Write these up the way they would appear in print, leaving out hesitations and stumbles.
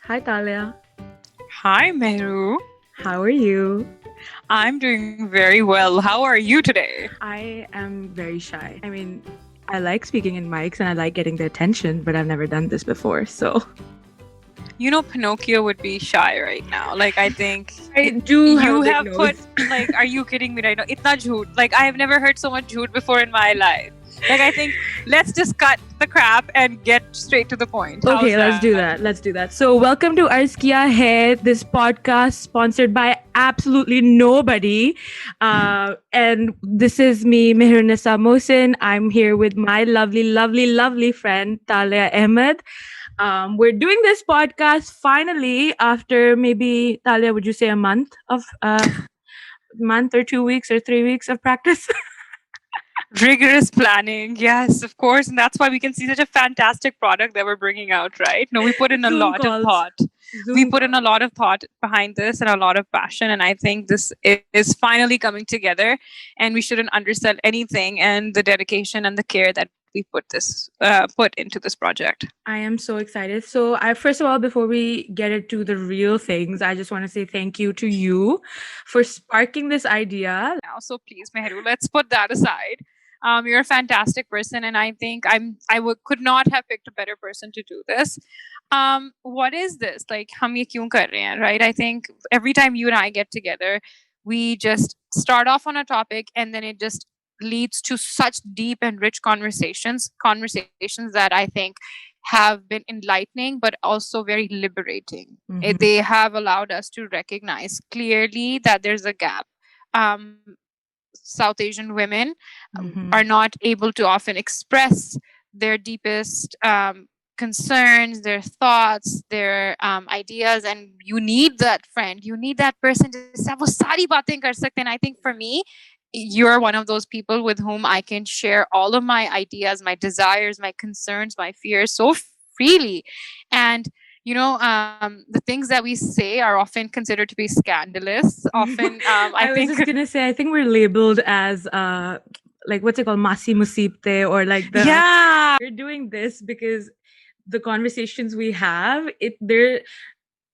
Hi, Talia. Hi, Mehru. How are you? I'm doing very well. How are you today? I am very shy. I mean, I like speaking in mics and I like getting the attention, but I've never done this before. So You know, Pinocchio would be shy right now. Like, I think I do have a you big have put, nose. like, are you kidding me right now? Itna jhoot. Like, I have never heard so much jhoot before in my life. Like, I think let's just cut the crap and get straight to the point. Okay, How's let's do that. Let's do that. So, welcome to Arz Kiya Hai, this podcast sponsored by absolutely nobody. And this is me, Mehernisa Mohsin. I'm here with my lovely, lovely, lovely friend, Talia Ahmed. We're doing this podcast finally after maybe, Talia, would you say a month or 2 weeks or 3 weeks of practice? Rigorous planning, yes, of course. And that's why we can see such a fantastic product that we're bringing out, right? No, we put in a Zoom lot of calls. thought. We put in a lot of thought behind this and a lot of passion. And I think this is finally coming together. And we shouldn't undersell anything and the dedication and the care that we put into this project. I am so excited. So, I first of all, before we get into the real things, I just want to say thank you to you for sparking this idea. Now, so please, Mehru, let's put that aside. You're a fantastic person, and I think could not have picked a better person to do this. What is this? Like, hum ye kyun kar rahe hain, right? I think every time you and I get together, we just start off on a topic, and then it just leads to such deep and rich conversations that I think have been enlightening but also very liberating. Mhm. They have allowed us to recognize clearly that there's a gap. um, South Asian women Mhm. are not able to often express their deepest concerns, their thoughts, their ideas, and you need that friend. You need that person to say, "वो सारी बातें कर सकते हैं." And I think for me, you're one of those people with whom I can share all of my ideas, my desires, my concerns, my fears so freely. And the things that we say are often considered to be scandalous. Often, I I was think just gonna say, I think we're labeled as like what's it called, masi musibte, or like the yeah. we're doing this because the conversations we have, they're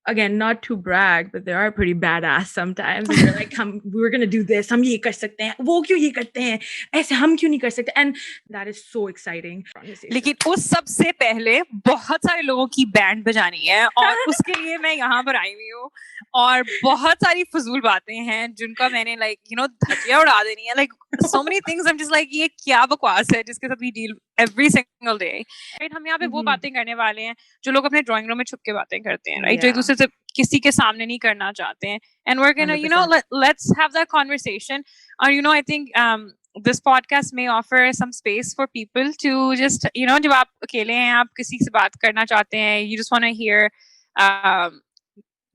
again not to brag, but they are pretty badass sometimes. And we're like, we're gonna do this. हम ये कर सकते हैं, वो क्यों ये करते हैं, ऐसे हम क्यों नहीं कर सकते? And that is so exciting. लेकिन उस सब से पहले बहुत सारे लोगों की बैंड बजानी है और उसके लिए मैं यहाँ पर आई हुई हूँ और बहुत सारी फजूल बातें हैं जिनका मैंने धज्जियां उड़ा देनी है so many things I'm just like ये क्या बकवास है जिसके साथ we deal every single day, right? हम यहाँ पे वो बातें करने वाले हैं जो लोग अपने ड्राइंग रूम में छुप के बातें करते हैं, right? जो एक दूसरे से किसी के सामने नहीं करना चाहते हैं, and we're gonna 100%. let's have that conversation. Or I think this podcast may offer some space for people to just जब आप अकेले हैं, आप किसी से बात करना चाहते हैं, you just want to hear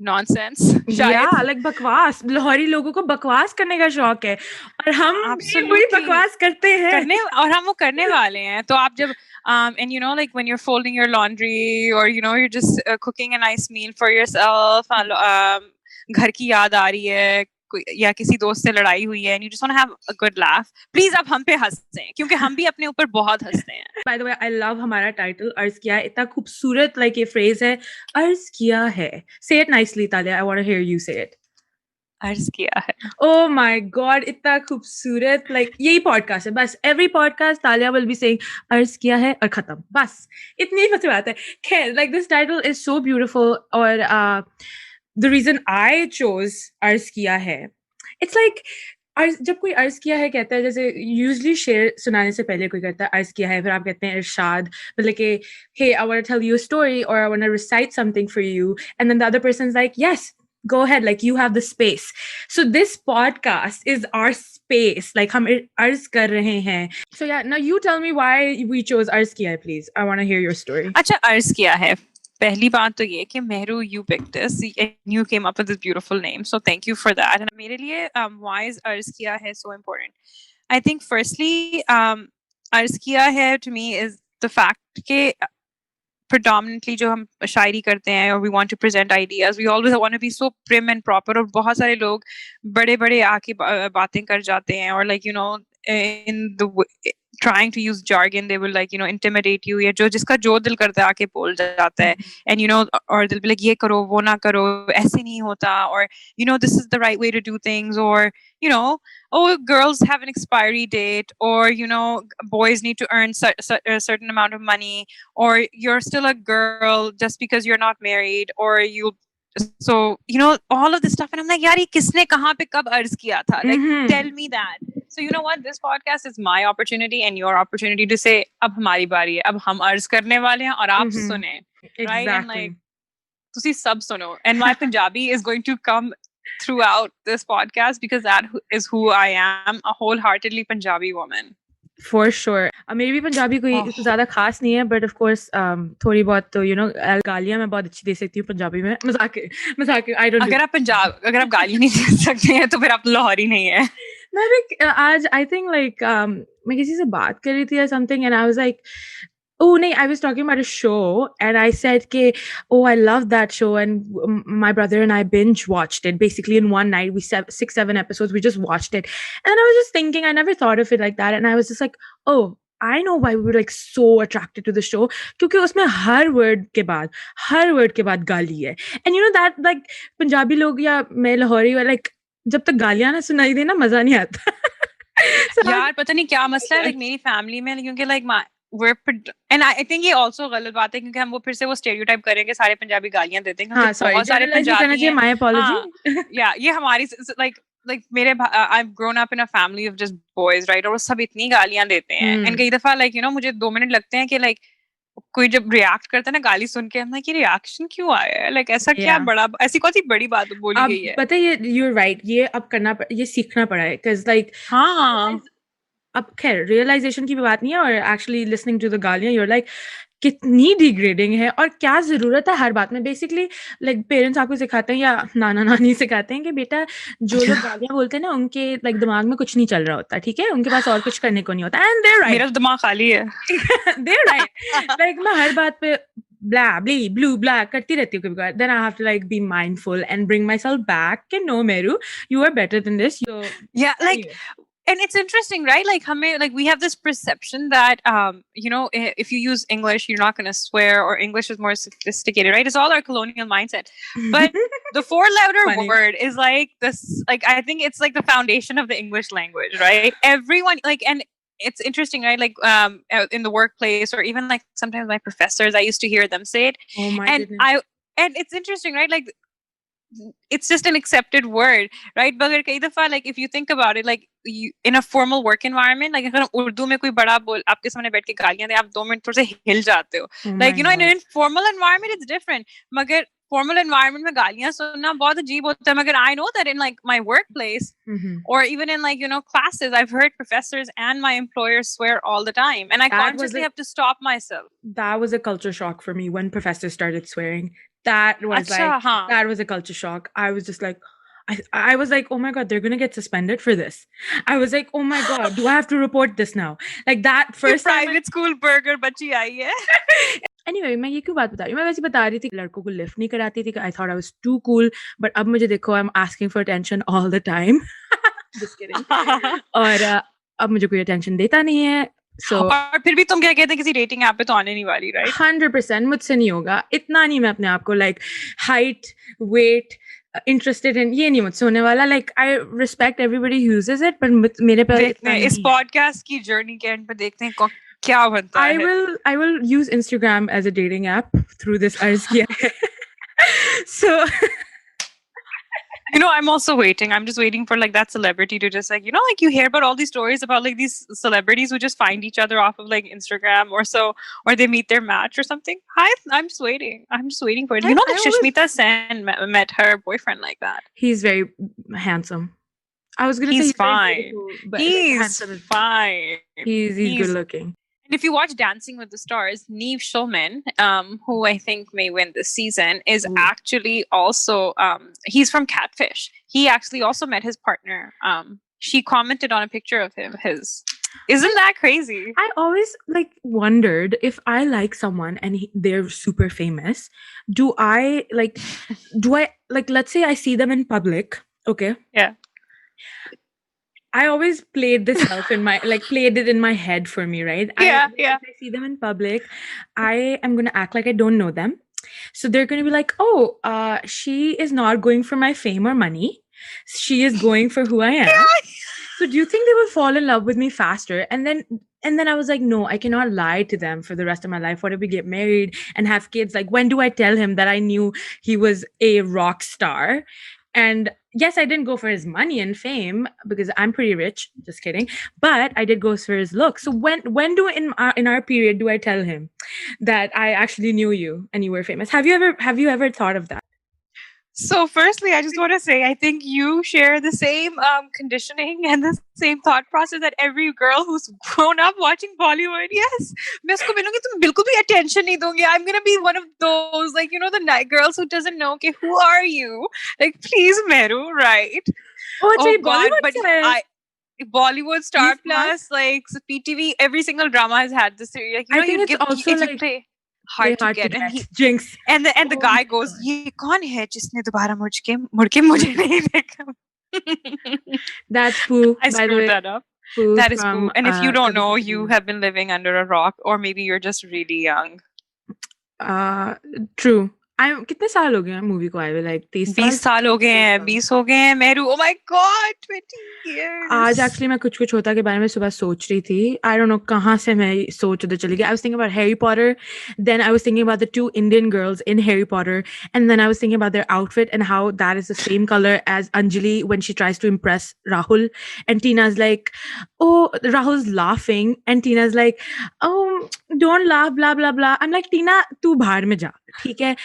nonsense. Yeah, like बकवास, लाहौरी लोगों को बकवास करने का शौक है और हम भी वही बकवास करते हैं और हम वो करने वाले हैं. तो आप जब and like when you're folding your laundry or you're just cooking a nice meal for yourself, घर की याद आ रही है या किसी दोस्त से लड़ाई हुई है and you just want to have a good laugh, please आप हम पे हंसें क्योंकि हम भी अपने ऊपर बहुत हंसते हैं. By the way, I love हमारा टाइटल अर्ज किया है. इतना खूबसूरत like ये phrase है, अर्ज किया है. Say it nicely, Talia. I want to hear you say it. अर्ज किया है. Oh my god, इतना खूबसूरत. Like यही podcast है बस. Every podcast Talia will be saying अर्ज किया है और खत्म. बस इतनी बस बात है. खैर, like this title is so beautiful. और the reason I chose अर्ज किया है, it's like जब कोई अर्ज किया है कहता है, जैसे यूजली शेर सुनाने से पहले कोई कहता है अर्ज किया है, फिर आप कहते हैं इरशाद, मतलब कि hey, I want to tell you a story or I want to recite something for you, and then the other person's like, yes, go ahead, like you have the space. So this podcast is our space, like हम अर्ज कर रहे हैं. So yeah, now you tell me why we chose अर्ज किया है, please. I want to hear your story. अच्छा, अर्ज किया है. पहली बात तो ये कि Mehru, you picked this and you came up with this beautiful name, so thank you for that. And मेरे लिए why is अर्ज किया है so important? I think firstly, अर्ज किया है to me is the fact कि predominantly जो हम शायरी करते हैं or we want to present ideas, we always want to be so prim and proper, और बहुत सारे लोग बड़े बड़े आके बातें कर जाते हैं, or like in the trying to use jargon, they will like, intimidate you, या जो जिसका जो दिल करता है आके बोल जाता है, and or they'll be like ये करो वो ना करो, ऐसे नहीं होता, or this is the right way to do things, or oh, girls have an expiry date, or boys need to earn a certain amount of money, or you're still a girl just because you're not married, or you. So all of this stuff, and I'm like, यार ये किसने कहाँ पे कब अर्ज किया था? Like, tell me that. So you know what? This podcast is my opportunity and your opportunity to say, अब हमारी बारी है, अब हम अर्ज करने वाले हैं और आप सुने, right? And like, तुसी सब सुनो. And my Punjabi is going to come throughout this podcast because that is who I am, a wholeheartedly Punjabi woman. For sure. मेरी भी पंजाबी कोई ज़्यादा खास नहीं है, but of course थोड़ी बहुत तो गालियाँ मैं बहुत अच्छी दे सकती हूँ पंजाबी में. मजाक I don't. अगर आप गाली नहीं दे सकते हैं तो फिर आप लाहौरी नहीं है. मैं भी आज I think like मैं किसी से बात कर रही थी or something, and I was like, oh no, I was talking about a show and I said oh, I love that show, and my brother and I binge watched it basically in one night. We 6-7 episodes, we just watched it, and I was just thinking, I never thought of it like that, and I was just like, oh, I know why we were like so attracted to the show, क्योंकि उसमें हर word के बाद गाली है, and that like Punjabi लोग या मैं Lahori like जब तक गालियाँ ना सुनाई दे ना मजा नहीं आता. यार पता नहीं क्या मसला है like मेरी फैमिली में, क्योंकि like and I think ये also गलत बात है क्योंकि हम वो फिर से वो stereotype करेंगे सारे पंजाबी गालियां देते हैं. हाँ, बहुत सारे पंजाबी हैं. My apology. Yeah, ये हमारी like मेरे I've grown up in a family of just boys, right? और वो सब इतनी गालियां देते हैं. And कई दफा like मुझे 2 मिनट लगते हैं कि like कोई जब रिएक्ट करता है ना गाली सुन के, हम कि रिएक्शन क्यों आया है, लाइक ऐसा क्या बड़ा, ऐसी कौन सी बड़ी बात बोली गई है. पता है you're right, ये अब ये सीखना पड़ा है because like अब खैर रियलाइजेशन की बात नहीं है, और एक्चुअली लिसनिंग टू द गालियां you're like कितनी डिग्रेडिंग है और क्या जरूरत है हर बात में. बेसिकली लाइक पेरेंट्स आपको सिखाते हैं या नाना नानी सिखाते हैं कि बेटा जो लोग गालियां बोलते हैं ना उनके लाइक दिमाग में कुछ नहीं चल रहा होता, ठीक है, उनके पास और कुछ करने को नहीं होता. एंड देयर राइट, मेरा दिमाग खाली है. There right. लाइक मैं हर बात पे blah blee blue blah करती रहती हूँ कभी-कभार. then I have to like be mindful and bring myself back कि no Meru, you are better than this. So yeah, like and it's interesting, right? Like we have this perception that if you use English you're not going to swear, or English is more sophisticated, right? It's all our colonial mindset. But the 4-letter word is like this, like I think it's like the foundation of the English language, right? Everyone like, and it's interesting, right? Like in the workplace, or even like sometimes my professors, I used to hear them say it. Oh my goodness. And it's interesting, right? Like it's just an accepted word, right? But कई दफा like if you think about it, like you in a formal work environment, like अगर उर्दू में कोई बड़ा बोल आपके सामने बैठ के गालियां दे, आप 2 मिनट थोड़े से हिल जाते हो. Like in an informal environment it's different, मगर formal environment में गालियां सुनना बहुत अजीब होता है. मगर I know that in like my workplace or even in like classes, I've heard professors and my employers swear all the time, and I consciously have to stop myself. That was a culture shock for me when professors started swearing. That was that was a culture shock. I was just like, I was like, oh my god, they're gonna get suspended for this. I was like, oh my god, do I have to report this now? Like that first private school burger बच्ची आई है. Anyway, मैं ये क्यों बात बता रही हूँ, मैं वैसे बता रही थी लड़कों को लिफ्ट नहीं कराती थी. I thought I was too cool, but अब मुझे देखो, I'm asking for attention all the time. Just kidding. और अब मुझे कोई attention देता नहीं है. So, और फिर भी तुम क्या कहते हैं किसी डेटिंग ऐप पे तो आने नहीं वाली, राइट? 100% मुझसे नहीं होगा. इतना नहीं मैं अपने आप को like height weight interested in, ये नहीं मुझसे होने वाला. Like I respect everybody who uses it, पर मेरे पे देखते हैं इस पॉडकास्ट की जर्नी के एंड पे देखते हैं क्या बनता है. I will use Instagram as a dating app through this अर्ज किया है. So I'm also waiting. I'm just waiting for like that celebrity to just like, like you hear about all these stories about like these celebrities who just find each other off of like Instagram or so, or they meet their match or something. I'm just waiting. I'm just waiting for it. Like Sushmita Sen met her boyfriend like that. He's very handsome. I was going to say he's fine. But he's fine. He's good looking. And if you watch Dancing with the Stars, Neve Schulman, who I think may win this season, is actually also, he's from Catfish. He actually also met his partner. She commented on a picture of his. Isn't that crazy? I always like wondered if I like someone and they're super famous, do I like, let's say I see them in public, okay? Yeah. I always played this self in my played it in my head for me, right? Yeah. If I see them in public, I am gonna act like I don't know them. So they're gonna be like, oh, she is not going for my fame or money. She is going for who I am. So do you think they will fall in love with me faster? And then I was like, no, I cannot lie to them for the rest of my life. What if we get married and have kids? Like, when do I tell him that I knew he was a rock star? And yes, I didn't go for his money and fame because I'm pretty rich. Just kidding. But I did go for his look. So when do in our period do I tell him that I actually knew you and you were famous? Have you ever thought of that? So firstly, I just want to say, I think you share the same conditioning and the same thought process that every girl who's grown up watching Bollywood. Yes, मैं उसको मिलूंगी तुम बिल्कुल भी attention नहीं दोगे. I'm gonna be one of those, like, you know, the night girls who doesn't know, okay, who are you? Like, please, Meru, right? Oh, Oh God, Bollywood but Bollywood, Star Plus, like PTV, every single drama has had this series. Like, you know, I think you it's give also it's like play hard to get, and he Jinx. and the Oh guy my goes, God. ये कौन है जिसने दोबारा मुड़ के मुझे नहीं देखा? That's Pooh, I by the screwed way. that up. Pooh That is from, Pooh. And if you don't know, Kabhi Khushi you Kami have been living under a rock, or maybe you're just really young. True. I'm कितने साल हो गए हैं movie को आए हुए? Like 30 20 साल हो गए हैं, 20 हो गए हैं, Meru. Oh my God, 20 years. आज एक्चुअली मैं कुछ होता के बारे में सुबह सोच रही थी. I don't know कहाँ से मैं सोच उधर चली गई. I was thinking about Harry Potter, then I was thinking about the 2 Indian girls in Harry Potter, and then I was thinking about their outfit and how that is the same color as Anjali when she tries to impress Rahul, and Tina's like, oh, Rahul's laughing, and Tina's like, oh, don't laugh, blah blah blah. I'm like, Tina, तू बाहर में जा, ठीक है?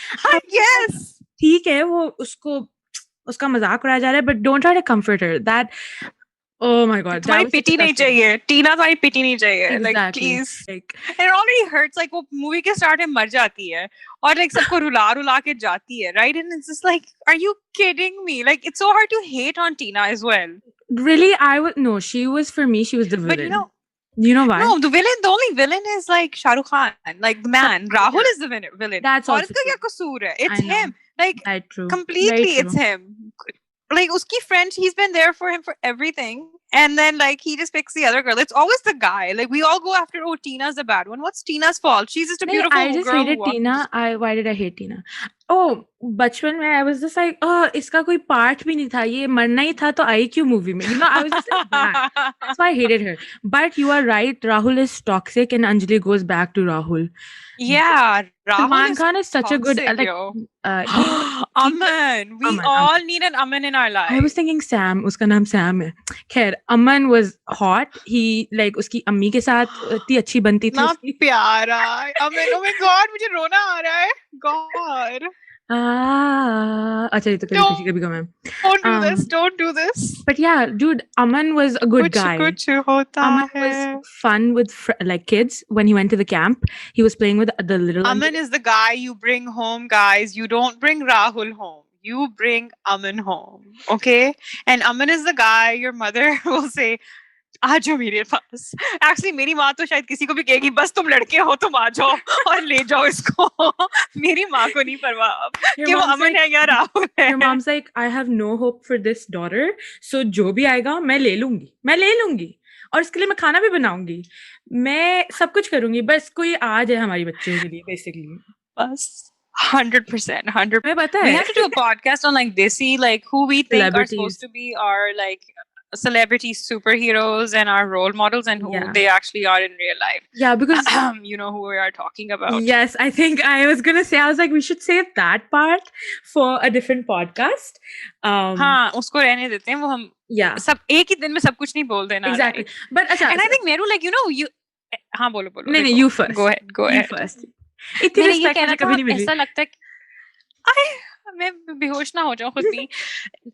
Yes. ठीक है, वो उसका मजाक उड़ाया जा रहा है, but don't try to comfort her. That, oh my God, तुम्हारी pity नहीं चाहिए, टीना तुम्हारी pity नहीं चाहिए. Like, please. Like, And it already hurts. Like, वो movie के start में मर जाती है और like सबको रुला के जाती है, right? And it's just like, are you kidding me? Like, it's so hard to hate on Tina as well. Really, no, she was, for me, she was the villain. But you know why? No, the only villain is like Shah Rukh Khan, like the man. Rahul is the villain. That's also true. Kya kasoor hai? It's him. Like, true. Completely, it's him. Like, uski friend, he's been there for him for everything. And then, like, he just picks the other girl. It's always the guy. Like, we all go after, oh, Tina's the bad one. What's Tina's fault? She's just a beautiful girl. I just hated Tina. Why did I hate Tina? Oh, बचपन में I was just like, oh, इसका कोई part भी नहीं था. ये मरना ही था तो आई क्यों movie में? You know, I was just like that. That's why I hated her. But you are right. Rahul is toxic and Anjali goes back to Rahul. Yeah, Salman Khan is such a good, like, Aman. We all need an Aman in our life. I was thinking Sam. उसका नाम Sam है. खैर, Aman was hot. He, like, उसकी अम्मी के साथ इतनी अच्छी बनती थी. ना प्यारा. Aman, oh my God, मुझे रोना आ रहा है. God. अच्छा, ये तो कभी गम है. Don't do this. But yeah, dude, Aman was a good guy. Aman was fun with like kids when he went to the camp. He was playing with the little. Aman is the guy you bring home, guys. You don't bring Rahul home. You bring Aman home, okay? And Aman is the guy your mother will say, आ जाओ मेरे पास. Actually, मेरी माँ तो शायद किसी को भी कहेगी, बस तुम लड़के हो, तुम आ जाओ और ले जाओ इसको. मेरी माँ को नहीं परवाह कि वो अमन है या राहुल है. Your mom's like, I have no hope for this daughter. So जो भी आएगा मैं ले लूंगी और इसके लिए मैं खाना भी बनाऊंगी. मैं सब कुछ करूंगी, बस कोई आ जाए हमारी बच्चों के लिए, basically. बस 100%. मैं पता है. We have to do a podcast on like Desi, like who we think are supposed to be our like celebrity superheroes and our role models and who they actually are in real life. Yeah, because you know who we are talking about. Yes, I think I was gonna say, I was like, we should save that part for a different podcast. हाँ, उसको रहने देते हैं वो हम. Yeah. सब एक ही दिन में सब कुछ नहीं बोल देना. Exactly. Right? But अच्छा. And I think Meru, like, you know, you. हाँ, बोलो. नहीं, you first. Go ahead. You first. इतनी respect मुझे कभी नहीं मिली. ऐसा लगता है मैं बेहोश ना हो जाऊं खुद भी.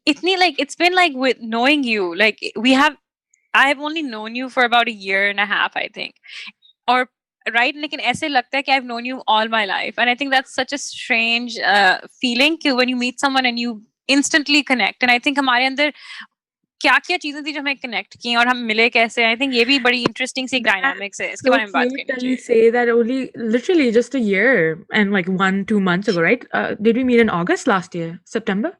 इतनी like it's been like with knowing you, like I have only known you for about a year and a half, I think, or right, लेकिन ऐसे लगता है कि I've known you all my life, and I think that's such a strange feeling कि when you meet someone and you instantly connect, and I think हमारे अंदर क्या चीजें थी जो हमें कनेक्ट की और हम मिले कैसे. आई थिंक ये भी बड़ी इंटरेस्टिंग सी डायनामिक्स है, इसके बारे में बात करनी चाहिए. Say that only literally just a year and like 1-2 months ago, right? Did we meet in August last year, September?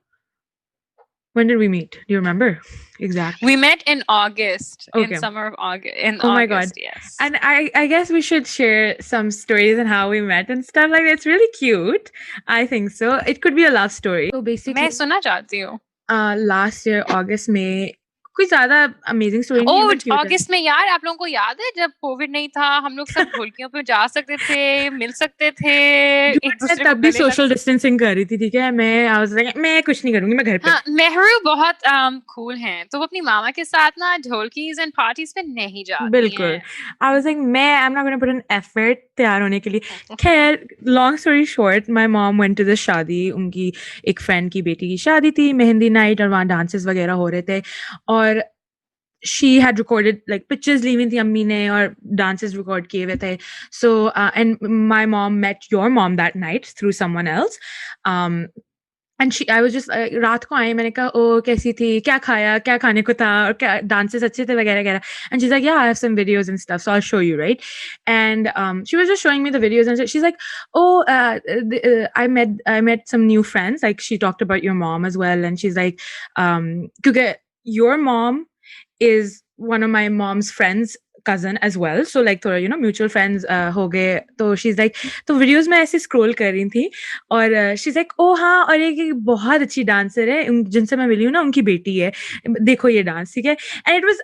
When did we meet? Do you remember? Exactly. We met in August, in Okay. summer of August, in Oh my August, God. yes. And I guess we should share some stories and how we met and stuff like that. It's really cute. I think so. It could be a love story. So मैं basically, सुनना चाहती हूँ. last year, August में कोई ज़्यादा amazing story नहीं है, ओह, but cute है. अगस्त में यार, आप लोगों को याद है जब कोविड नहीं था, हम लोग सब ढोलकियों पे जा सकते थे, मिल सकते थे, Dude, एक मैं दूसरे को तब भी गले लग social distancing कर रही थी, ठीक है? I was like, मैं कुछ नहीं करूँगी, मैं घर पे. हाँ, मेहरू बहुत कूल हैं, तो वो अपनी मामा के साथ ना ढोलकीज एंड पार्टीज पे नहीं जाती बिल्कुल. हैं. I was like, I'm not gonna put an effort तैयार होने के लिए. खैर, long story short, my mom went to the शादी. उनकी एक friend की बेटी की शादी थी, मेहंदी night और वहाँ dances वगैरह हो रहे थे. और she had recorded like pictures ली हुई थी अम्मी ने और dances record किए हुए थे. So, and my mom met your mom that night through someone else. And I was just रात को आई मैंने कहा ओ कैसी थी क्या खाया क्या खाने को था और क्या dances अच्छे थे वगैरह वगैरह. And she's like, yeah, I have some videos and stuff, so I'll show you, right? And she was just showing me the videos and she's like, oh, I met some new friends. Like she talked about your mom as well, and she's like, because your mom is one of my mom's friends cousin as well, so like थोड़ा mutual friends हो गए. तो she's like, तो videos में ऐसे scroll कर रही थी और she's like, oh हाँ, और एक बहुत अच्छी dancer है जिनसे मैं मिली हूँ ना, उनकी बेटी है, देखो ये dance, ठीक है. And it was,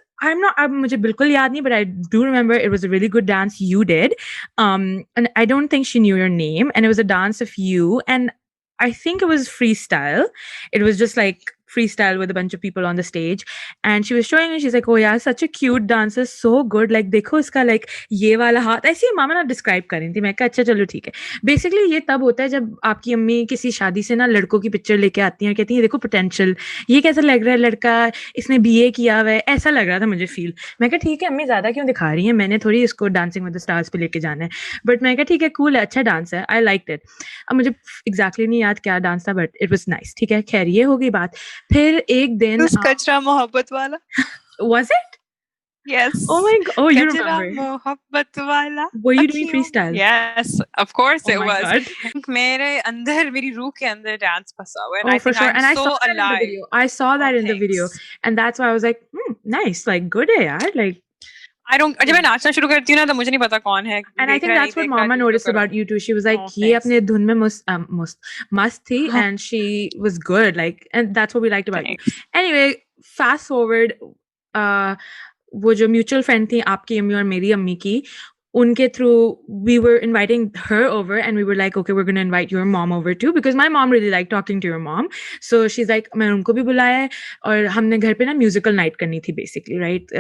अब मुझे बिल्कुल याद नहीं, but I do remember it was a really good dance you did. And I don't think she knew your name, and it was a dance of you, and I think it was freestyle. It was just like freestyle with a bunch of people on the stage, and she was showing me, she's like, oh yeah, such a cute dancer, so good, like देखो इसका like ये वाला हाथ ऐसे ही मामा ना describe कर रही थी. मैं कहा अच्छा चलो ठीक है. बेसिकली ये तब होता है जब आपकी अम्मी किसी शादी से ना लड़कों की पिक्चर लेके आती हैं और कहती हैं देखो पोटेंशियल, ये कैसा लग रहा है लड़का, इसने बीए किया हुआ है, ऐसा लग रहा था मुझे फील. मैं कहा ठीक है अम्मी ज्यादा क्यों दिखा रही हैं, मैंने थोड़ी इसको डांसिंग विद द स्टार्स पे लेके जाना है. बट मैं कहा ठीक है कूल है, अच्छा डांस है, आई लाइक इट. अब मुझे एग्जैक्टली नहीं याद क्या डांस था, बट इट वाज नाइस. ठीक है, खैर ये हो गई बात. फिर एक दिन कचरा मोहब्बत वाला. Was it? Yes. Oh my god. Oh, you कचरा remember. मोहब्बत वाला. Were you doing freestyle? Yes, of course Oh it my was. God. मेरे अंदर, मेरी रूह के अंदर डांस फंसा हुआ है. Oh, I for think sure. I'm And I so saw that in the alive. video. I saw that in the video. Thanks. And that's why I was like, nice. Like, good है यार. Like, I don't. जब मैं नाचना शुरू करती हूँ ना, तो मुझे नहीं पता कौन है. and I think that's what Mama noticed about you too. She was like, Oh, ये thanks. अपने धुन में मस्त थी, and she was good. Like, and that's what we liked about you. Thanks. Anyway, fast forward, वो जो mutual friend थी आपकी अम्मी और मेरी अम्मी की, उनके through we were inviting her over, and we were like, okay, we're going to invite your mom over too, because my mom really liked talking to your mom. So she's like, मैं उनको भी बुलाया है और हमने घर पे ना musical night करनी थी basically, right?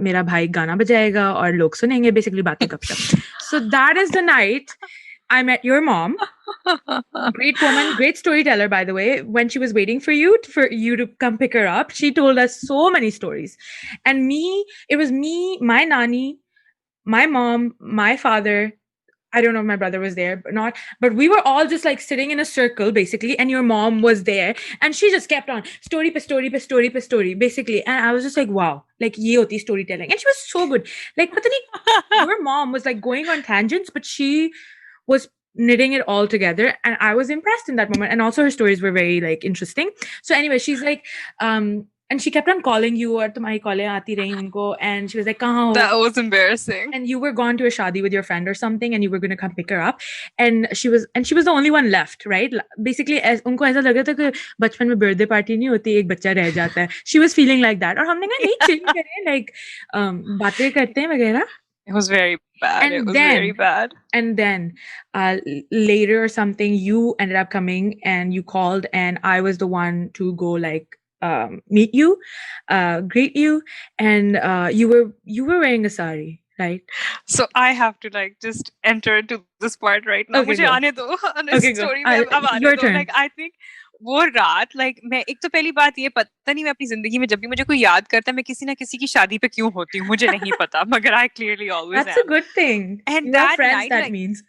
मेरा भाई गाना बजाएगा और लोग सुनेंगे, basically बातें गपशप. So that is the night I met your mom. Great woman, great storyteller, by the way. When she was waiting for you to come pick her up, she told us so many stories. And it was me, my nani, my mom, my father. I don't know if my brother was there or not, but we were all just like sitting in a circle basically, and your mom was there, and she just kept on story per story per story per story basically. And I was just like, wow, like ye hoti storytelling. And she was so good. Like, pata nahi, your mom was like going on tangents, but she was knitting it all together, and I was impressed in that moment. And also her stories were very like interesting. So anyway, she's like, and she kept on calling you, or tumhari calling aati rahi unko, and she was like, kahan ho? That was embarrassing. And you were gone to a shaadi with your friend or something, and you were going to come pick her up, and she was the only one left, right? Basically unko aisa lag raha tha ki bachpan mein birthday party nahi hoti, ek bachcha reh jata hai. She was feeling like that, और हमने कहा नहीं chill करें, like बातें करते हैं वगैरह. It was very bad. And it was then- very bad. And then later or something, you ended up coming and you called, and I was the one to go like meet you, greet you, and you were wearing a sari, right? So I have to like just enter into this part right now. Okay, मुझे go. आने दो. Okay, go. Story में अब आने Your दो. turn. Like I think वो रात, like मैं, एक तो पहली बात ये, पता नहीं मैं अपनी जिंदगी में जब भी मुझे कोई याद करता है, मैं किसी ना किसी की शादी पे क्यों होती हूँ, मुझे नहीं पता, मगर I clearly always That's am. a good thing. And You have that friends, night, that like- means.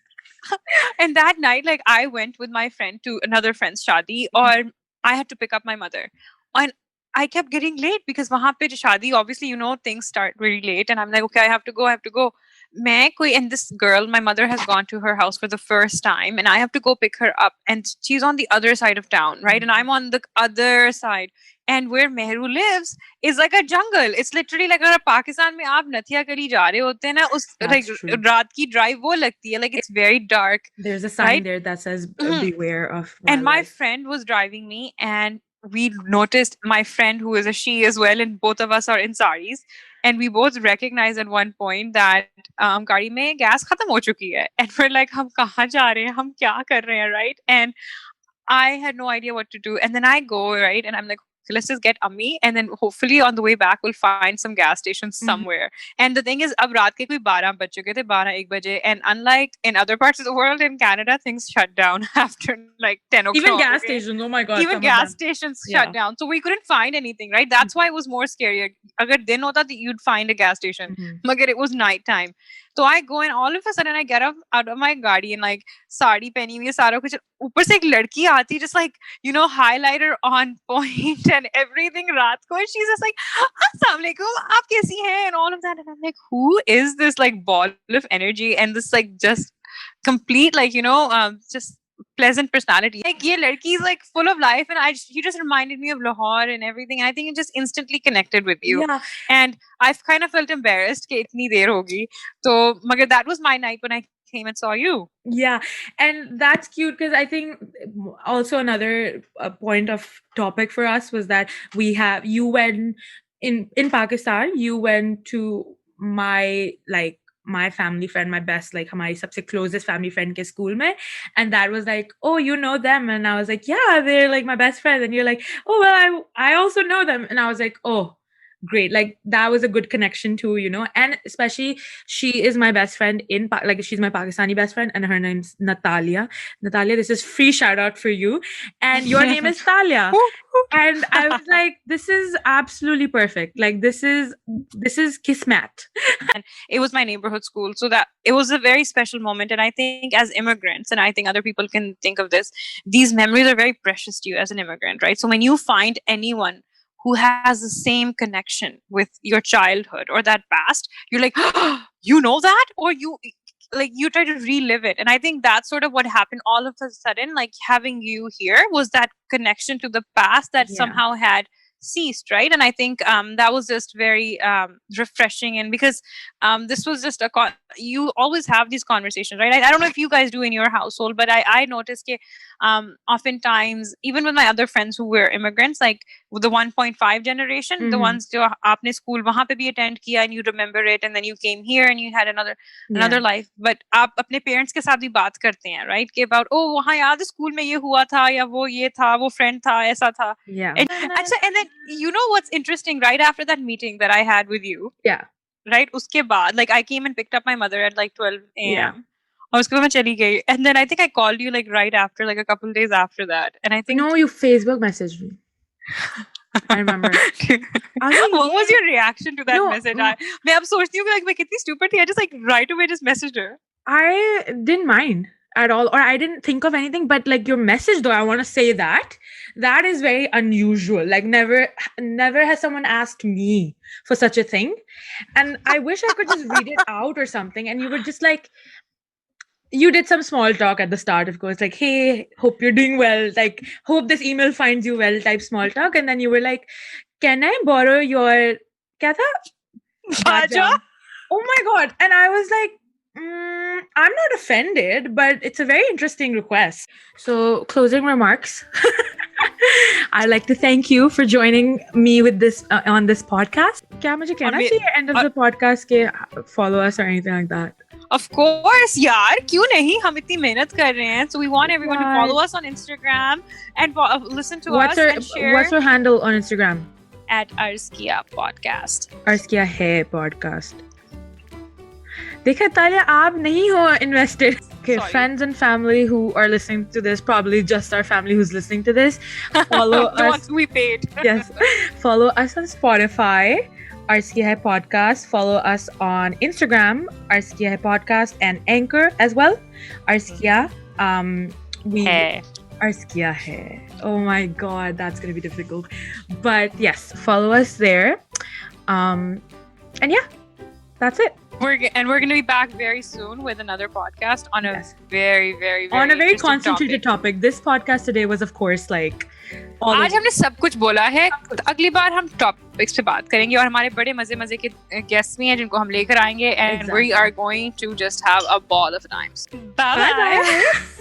And that night, like I went with my friend to another friend's shadi, or I had to pick up my mother, and I kept getting late because wahan pe shadi, obviously, you know, things start really late, and I'm like, okay, I have to go. and this girl, my mother has gone to her house for the first time, and I have to go pick her up, and she's on the other side of town, right? And I'm on the other side, and where Mehru lives is like a jungle. It's literally like अगर पाकिस्तान में आप नथिया कली जा रहे होते हैं ना, उस like true. रात की drive वो लगती है, like it's very dark. There's a sign right? there that says beware of And my wildlife. friend was driving me, and we noticed my friend, who is a she as well, and both of us are in saris, and we both recognized at one point that गाड़ी में gas खत्म हो चुकी है, and we're like, हम कहाँ जा रहे हैं, हम क्या कर रहे हैं, right? And I had no idea what to do, and then I go, right, and I'm like, okay, let's just get Ammi, and then hopefully on the way back we'll find some gas stations somewhere. And the thing is, अब रात के कोई 12 बज चुके थे, 12-1 बजे, and unlike in other parts of the world, in Canada things shut down after like 10 o'clock. Even gas okay? stations, oh my god. Even some of gas them. stations Yeah. shut down, so we couldn't find anything, right? That's why it was more scary. Agar din hota that you'd find a gas station, magar it was night time. So I go, and all of a sudden I get out of my गाड़ी and like sari पहनी हुई है सारा कुछ, ऊपर से एक लड़की आती, just like, you know, highlighter on point and everything रात को, and she's just like, अस्सलाम वालेकुम, आप कैसी हैं, and all of that, and I'm like, who is this like ball of energy and this like just complete like, you know, just pleasant personality. Like ye ladki is like full of life, and she just reminded me of Lahore and everything. I think it just instantly connected with you. Yeah. And I've kind of felt embarrassed कि इतनी देर होगी. So magar that was my night when I came and saw you. Yeah, and that's cute because I think also another point of topic for us was that you went in Pakistan, you went to my family friend, my best, like हमारी सबसे closest family friend के school में, and that was like, oh, you know them, and I was like, yeah, they're like my best friends, and you're like, oh well, I also know them, and I was like, oh, great, like that was a good connection too, you know. And especially she is my best friend like she's my Pakistani best friend, and her name's Natalia. This is free shout out for you, and your name is Talia. And I was like, this is absolutely perfect, like this is kismet. And it was my neighborhood school, so that it was a very special moment. And I think as immigrants, and I think other people can think of this, these memories are very precious to you as an immigrant, right? So when you find anyone who has the same connection with your childhood or that past, you're like, oh, you know that? Or you try to relive it. And I think that's sort of what happened all of a sudden, like having you here was that connection to the past that somehow had ceased, right? And I think that was just very refreshing, and because this was just you always have these conversations, right? I don't know if you guys do in your household, but I noticed that oftentimes, even with my other friends who were immigrants, like with the 1.5 generation, the ones जो आपने school वहाँ पे भी attend किया, and you remember it, and then you came here and you had another life, but आप अपने parents के साथ भी बात करते हैं, right? कि about, oh, वहाँ याद school में ये हुआ था, या वो ये था, वो friend था, ऐसा था. Yeah. And then you know what's interesting, right after that meeting that I had with you, right, uske baad, like I came and picked up my mother at like 12 a.m. और उसके बाद मैं चली गई, and then I think I called you like right after, like a couple of days after that, and I think no, you Facebook messaged me. I remember. What was your reaction to that message? मैं अब सोचती हूँ कि like मैं कितनी stupid थी. I just like right away just messaged her. I didn't mind at all, or I didn't think of anything, but like your message though, I want to say that is very unusual. Like never has someone asked me for such a thing, and I wish I could just read it out or something. And you were just like, you did some small talk at the start, of course, like, hey, hope you're doing well, like hope this email finds you well type small talk, and then you were like, can I borrow your kya tha? Baja? Oh my god. And I was like, I'm not offended, but it's a very interesting request. So, closing remarks. I'd like to thank you for joining me with this on this podcast. क्या मुझे कहना चाहिए end of the podcast के follow us or anything like that? Of course, यार, क्यों नहीं? हम इतनी मेहनत कर रहे हैं, so we want everyone to follow us on Instagram and listen to us and share. What's your handle on Instagram? At Arskia Podcast. Arskia hai podcast. देखा तालिया, आप नहीं हो invested. Okay, friends and family who are listening to this, probably just our family who's listening to this, follow us. The ones we paid. Yes, follow us on Spotify, Arskia Hai Podcast. Follow us on Instagram, Arskia Hai Podcast, and Anchor as well. Arskia, Arskia Hai. Oh my god, that's gonna be difficult. But yes, follow us there. And yeah, that's it. We're going to be back very soon with another podcast on a Yes. very, very, very On a very interesting concentrated topic. This podcast today was, of course, like all आज of हमने सब कुछ बोला है. कुछ. तो अगली बार हम टॉपिक्स पे बात करेंगे और हमारे बड़े मजे के गेस्ट भी हैं जिनको हम लेकर आएंगे and we Exactly. are going to just have a ball of times. Bye Bye-bye.